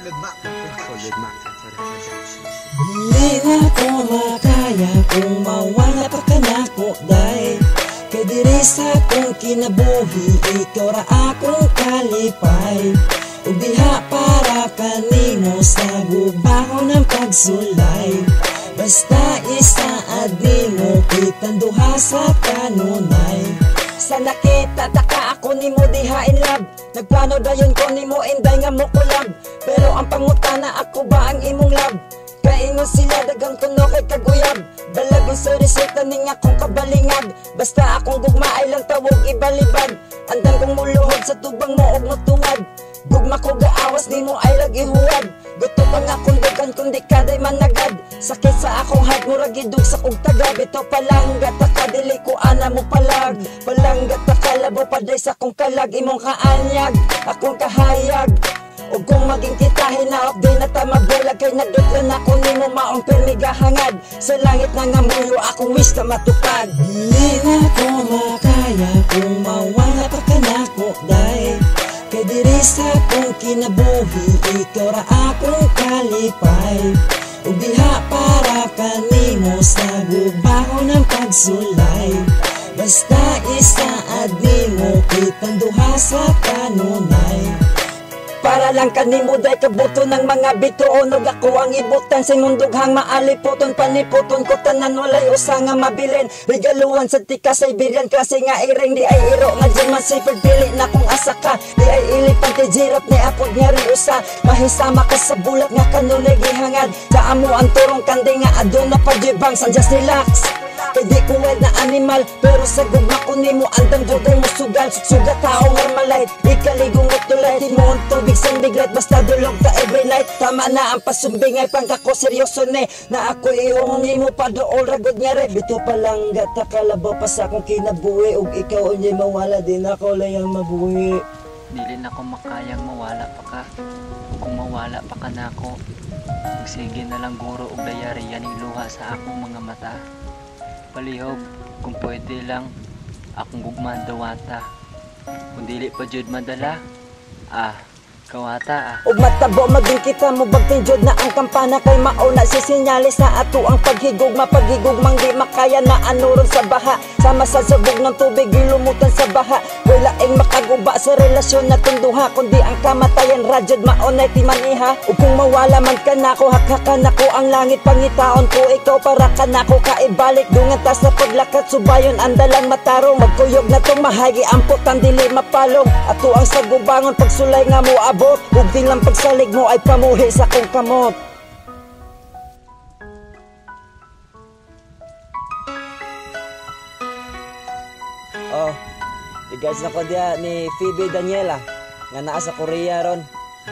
Hindi na ko makaya kung mawala pa ka na ko, day. Kay diri sa akong kinabuhi, ikaw ra akong kalipay. Ug diha para kanimo sa gubaho ng pagsulay. Basta isaad nimo kitang duha sa kanunay. Sa nakita taka ako nimo diha in love. Nagplano dayon ko nimo inday nga mo kulab. Pero ang pangutana ako ba ang imong love? Kaingon sila dagang kuno kay kaguyab. Balagon sa reseta ning akong kabalingag. Basta akong gugma ay lang tawog ibalibad. Andan kong muluhod sa tubang mo og motuwad. Gugma ko gaawas nimo ay lagihuwad. Gusto pa nga kung dagan kung di ka day managad. Sakit sa akong heart murag gidug sa kong tagab. Ito palanggat ka dili ko ana mo palag. Palanggat ka labo paday sa kong kalag. Imong kaanyag akong kahayag. O kung maging kita hinaop din na tamabulag. Kay nagdutlan ako nimo maong permigahangad. Sa langit na nga muyo akong wish na matupad. Dili na ko makaya kung mawala pa ka na ko, day. Kay diri sa akong kinabuhi, ikaw ra akong kalipay. Ug diha para kanimo sa gubaho ng pagsulay. Basta isaad nimo kitang duha sa kanunay. Para lang kanimo day kabuto ng mga bituon. Ug ako ang ibutan sa imong dughang maalipoton. Panipoton ko tanan walay usa nga mabilin. Regaluhan sa tika sa Iberian klase nga iring. Di ay iro nga dyan man sipag pili na kung asa ka. Di ay ilipan ti jirap ni apod nga rin usa. Mahisama ka sa bulat nga kanunay gihangad. Sa amo ang turong kandi nga aduna pa jibang. San just relax. Kay di ko wild na animal. Pero sa gugma ko nimo andang dugay mo sugal. Sugat tao nga malay. Ikaligong at tulay. Di mo ang tubig sang biglat. Basta dulog ka every night. Tama na ang pasumbingay. Pangkako seryoso ne. Na ako iuhungi mo pa dool ragod nga re. Bito palang gata kalabaw pa sa akong kinabuhi. Ug ikaw unyay mawala. Di na ako layang mabuhi. Dili na ko makayang mawala pa ka. Kung mawala pa ka na ako, sige na lang guro ug layari yan luha sa akong mga mata. Palihog, kung pwede lang, akong gugman dawata. Kung dili pa jud madala, kawata ug matabo maging kita mo bagting jud na ang kampana. Kay mauna si sinyalis na ato ang paghigugma. Paghigugmang di makaya na anuron sa baha. Sama sa sabog ng tubig gilumutan sa baha. Wala ing makaguba sa relasyon na tunduha. Kundi ang kamatayan radyod maunay ti maniha. Ug kung mawala man ka nako, hakakan ako ang langit. Pangitaon ko ikaw para ka nako kaibalik. Dungan ta sa paglakat subayon andalang matarong. Magkuyog na tong mahagi ampot ang dili mapalong. Ato ang sagubangon pagsulay nga mo abot. Ug di lang pagsalig mo ay pamuhi sa kong kamot. Oh, i-guys na ko dia ni Phoebe Daniela nga naa sa Korea ron.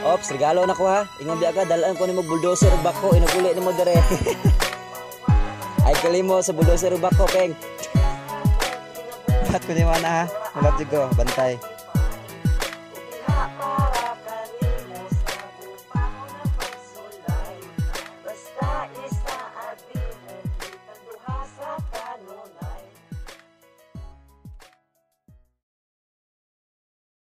Ops, regalo na ko ha. Ingon di ka dalaan ko nimo bulldozer ug bako inuguli nimo dire. Ay kali mo sa bulldozer ug bako peng. Pat ko ni mana ha. Malapit ko bantay.